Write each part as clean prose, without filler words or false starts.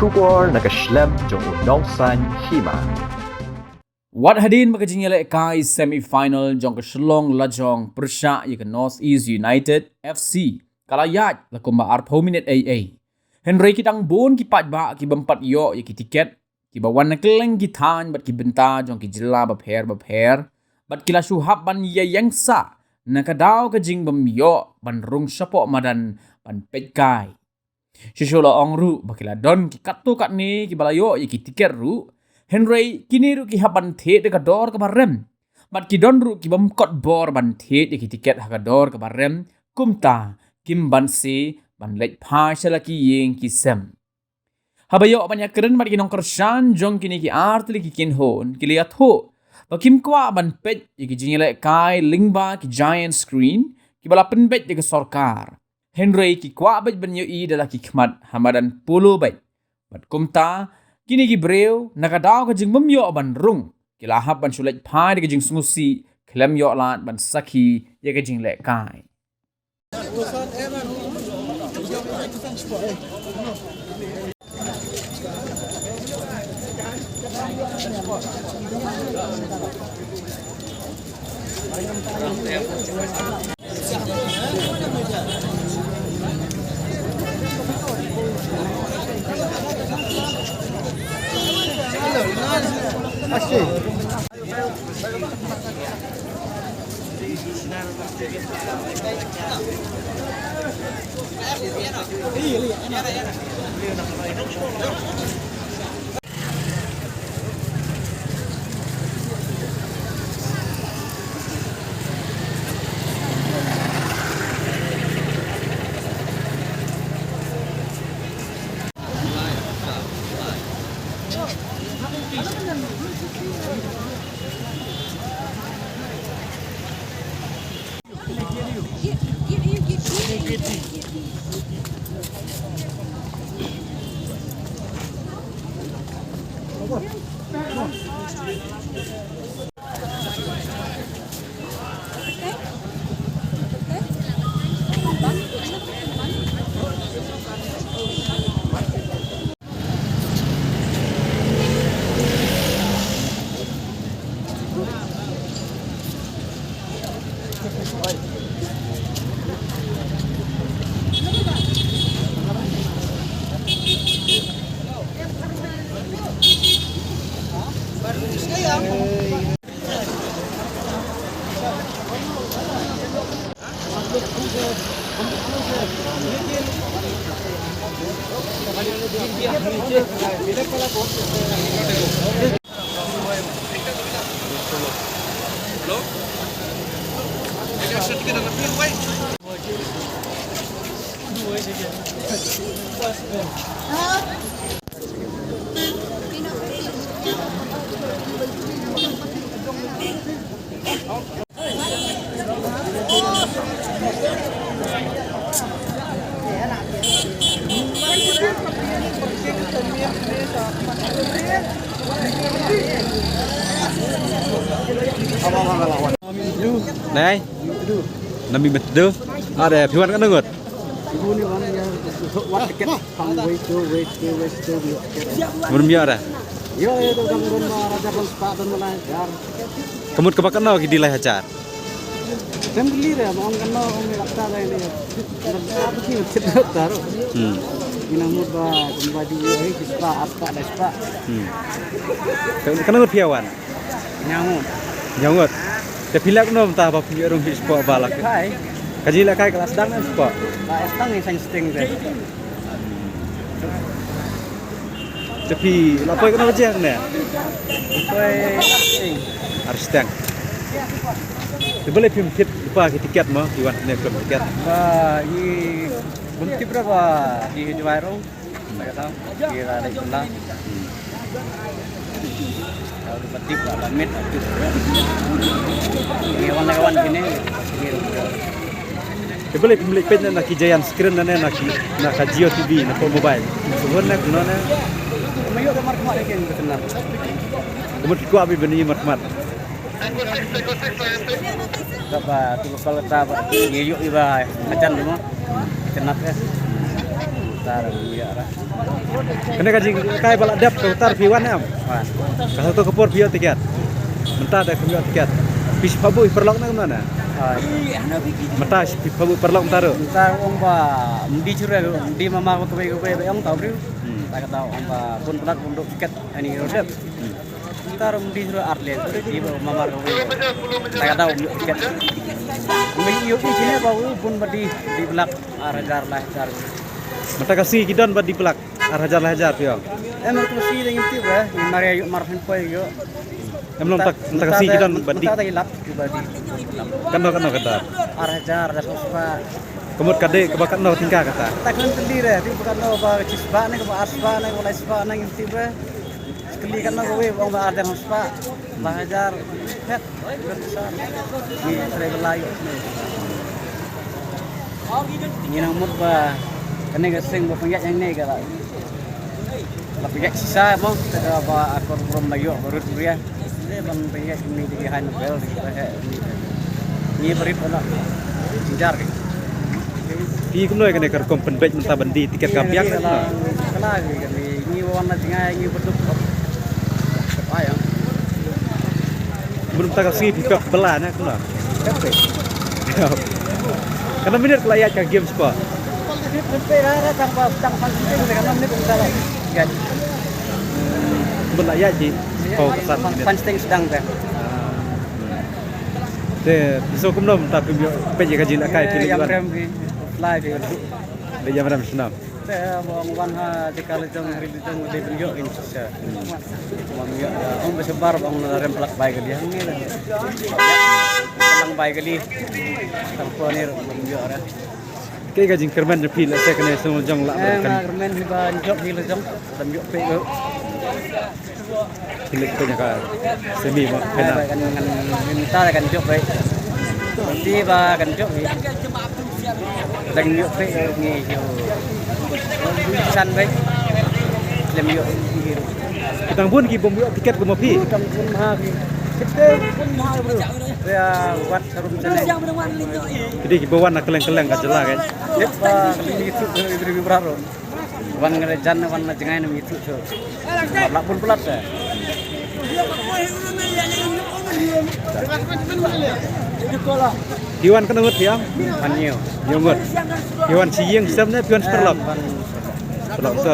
bersyukur nak Islam jong unausan hima. Wat hadin magkajingile kai semi-final jong keselong lajong persya ke North East United FC kalayat lakumba arpau minit AA. Henry kitang bon ki patba ki bempat yo ki tiket ki bawan nakeleng ki tan bat ki benta jong ki jela bapher bat kila suhab ban ya yangsa nakadaw kajing bamyo ban rung sapok madan ban petkai. Shishola ong ru bakila don ki katu kat ni ki balayo ki tiket ru Henry kini ru ki haban the de kador ke barem bat ki don ru ki bamkot bor ban the de ki tiket hakador ke barem kumta kim ban si ban lek pa shalaki yeng ki sem habayo banyak keren bat ki nong kershan jong kini ki artli ki kin hon ki liat ho bakim kwa ban pet ki jingle kai lingba ki giant screen ki bala penbet de ke sorkar Henry ki kwa bet banyo i dalah ki khmat hamadan polo bet bat kumta kini ki breu nakadaw ka jing memyo ban rung kilahap ban sulet pai de jing sungusi klem yo lat ban sakhi ye ka jing le kai Này, nami betul. Ada piwan kan dengar. Belum ada. Kemud kepakan no di lai hajar. Family re mong kanno ong lakta dai ne apa sih cerita taruh inamut ba kumbadi ai kispa apa da spa Kenapa piawan? nyamut Nyangut. Te pilak no entah apa punya rung hispo balak. kai Kaji lah kai kelas dang hispo. ba estang ni sang sting deh Tapi lapoi kenapa jang ne? koi sting Harus dang. Boleh film kit lupa tiket mah iwan ne film tiket. ba i bunti berapa di Juwairong saya tahu kira ada jumlah kalau berarti berapa menit ini kawan-kawan gini Boleh film pen nak Giant screen nak Jio TV nak mobile. Sebenarnya guna mayo kamar kamar lagi yang kenal Kemudian ku abi beni marmat. Berapa tu kalau tak ngiyuk iba macan demo kenap ya tar ya ra. Kena kaji kai balak dap ke tar piwan am. Kasih tu kepor piot tiket. Mentah ada piot tiket. Pis pabu perlok na mana? Mentah pis pabu perlok taruh. Tar ong ba di cure di mama ko ke ong tahu bro. Tak tahu ong ba pun pelak untuk tiket ini rodep. Tar di cure arle di mama ko. Tak tahu tiket. Mei yo sini ba pun di pelak arajar lah tar. Mentah kasih kidon bad di pelak. Hajar pion. Emang tu sih dengan tu bah, mari yuk marfin poi yo. Emang mentah kasih kidon bad di. Tak ilap di badi. Kano kata. Arajar dah sospa. Kemud kade kebakan no tingkah kata. Tak kan sendiri, di bukan no ba cisba ni ba asba ni ba laisba ni inti bah. Sekali kan no we bang ba ada sospa. Bahajar het besar. Ni travel layu. Ni nomor ba kene gasing ba pengat yang ni kala. Tapi ya sisa mo kada ba akor from layo baru dia. Dia bang pengat ni di behind the bell ni beri pula. Jinjar ke. Pi kuno kene kar kompen bet mentah bandi tiket kampiang kala ni warna jingai ni betul. Ayang. Belum tak kasih pipek belana kuno. Karena minat layak ke game spa. Pera tanpa penting dengan menit salah. Kan. Belaya ji. Kau kesan. Penting sedang teh. Te so kumnom tapi peje kaji nak kai pilih Yang jual. rem live Dia jam ram senam. Teh bang wan ha di kali jong hari di jong di video Indonesia. Mam ya om besebar bang rem plak baik dia ni. Lang baik kali. Telefonir mam ya ra. Kay kaji kerman je pilih saya kena semua jong lak kan. Kermen di ban jok di jong dan yo pe go. Pilih punya ka semi mah kena. Kan minta kan jok baik. Nanti ba kan jok ni. Dan yo pe ni yo. San baik. Lem yo ni. Kita pun ki bom tiket ke mapi. Tam pun ha ki. Kita pun mahal bro. Ya wat sarum sana. Jadi ki bawan nak keleng-keleng ka jelah kan. Lepa kali itu ibu beraro. Wan ngerejan wan jengai nam itu so. Lak pun pelat dah. Iwan kena ngut yang. Manyo. Yongut. Iwan siyeng sebenarnya pion seperlok. Seperlok so.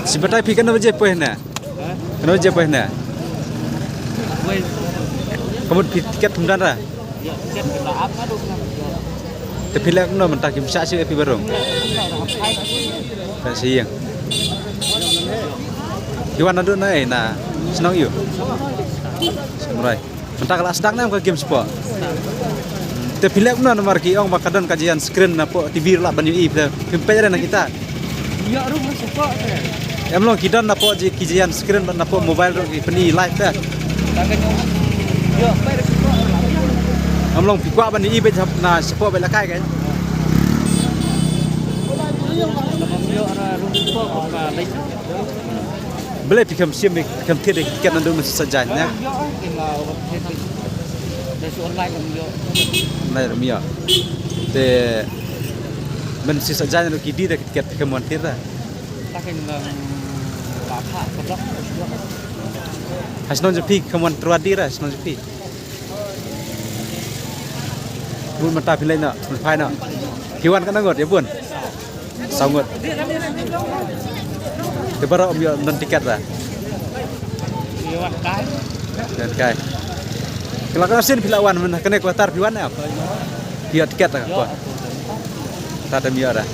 Sebentar pi kena je poh na. Kena je poh na. Kamu tiket kemudian lah. Tapi lek no mentah kim sak si pi barong. Tak siyeng. Iwan adu na na. Senang you. Samurai. Mentah kelas sedang nam ke game sport. Tapi lek no nomor ki ong makadon kajian screen napo TV lah ban UI pempe na kita. Ya rumah suka. Emlong kidan napo kajian screen napo mobile ro peni live dah. Yo, pai suka. Emlong pikwa ban UI be na sport be lakai kan. Yo ara rumah suka ka lai. Boleh pikam siam pikam tiada tiket nandu mesti sajanya. Yo tinggal dari online kan yo. Nah, Mia. Te mesti sajanya nu kidi dah tiket pikam montir dah. Takin laka kodok. Hasnon jepi kamuan terwadi dah, hasnon jepi. Bun mata pilih nak, pilih nak. Kiwan kan ngot ya bun. Sangut. Tebara om yo non tiket dah. Yo kai. Dan kai. Kalau kau sin pilawan mana kena kuatar piwan apa? Piat tiket tak apa? Tak ada Mia dah.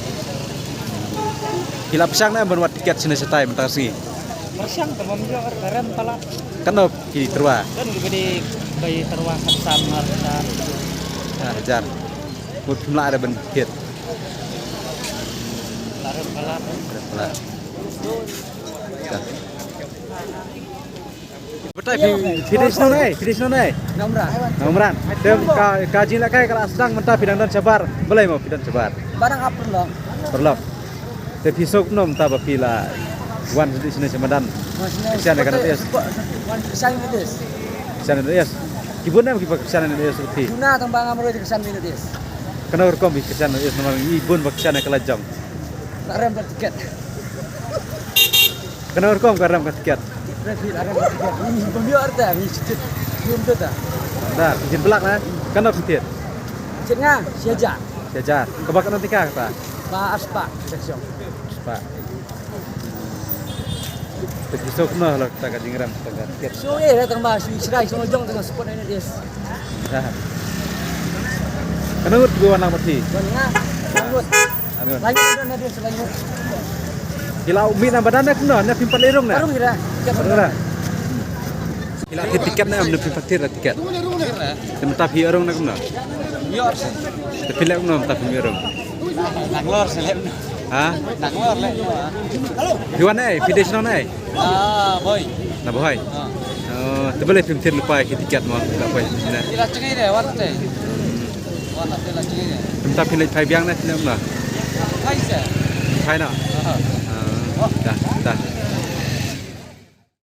Pila pesang na buat tiket sini setai mentasi. Persang tamam yo rem pala. Kan no ki terwa. Kan gede bayi terwasan samar ta. Hajar. Mut pula ada ben hit. Rem pala. Pula. Betul finish no nai. Nomran. Dem kaji lah kai kalau sedang mentah bidang dan sabar. Boleh mau bidang sabar. Barang apa lo? Perlu. Tapi sok nom tak pila. Wan di sini semadan. Kesian kan itu ya. Kesan itu. Kesian itu ya. Kibun nam kibun kesian itu ya seperti. Guna tambang amro kesan itu. Kena urkom bi kesan is nomor ibun baksan ke lajong. Rem kat tiket. Kena urkom garam ke tiket. Rem kat tiket. Ini pembiar dah, ini sedikit. Belum tu dah. Dar, izin belak nah. Kena setir. Cengah, siaja. Jajar. Kebak nanti kata. Ba aspa section. Pak. Besok noh lah kita kaji ngeram kita tiket. So datang ba Serai semua jong tengah support ini dia. Dah. Kena urut gua anak mati. Tengah. Lanjut. Arun. Lanjut dan dia selanjut. Gila umi na badan nak kena nak pimpat lerong na. Baru kira. Baru. Gila tiket na amna pimpat tir tiket. Tempat hi orang nak kena. Yo. Tapi lek kena tempat hi orang. Nanglor seleb. Ha? Nanglor le. Hiwan ai, video channel ai. Boy. Na boy. Oh, tu boleh pimtir lupa ke tiket mau tak boleh sini. Ila cengai deh, wat deh. Wat ila cengai deh. Tempat pilih pai biang na sini mana? Hai se. Pai na. Dah, dah.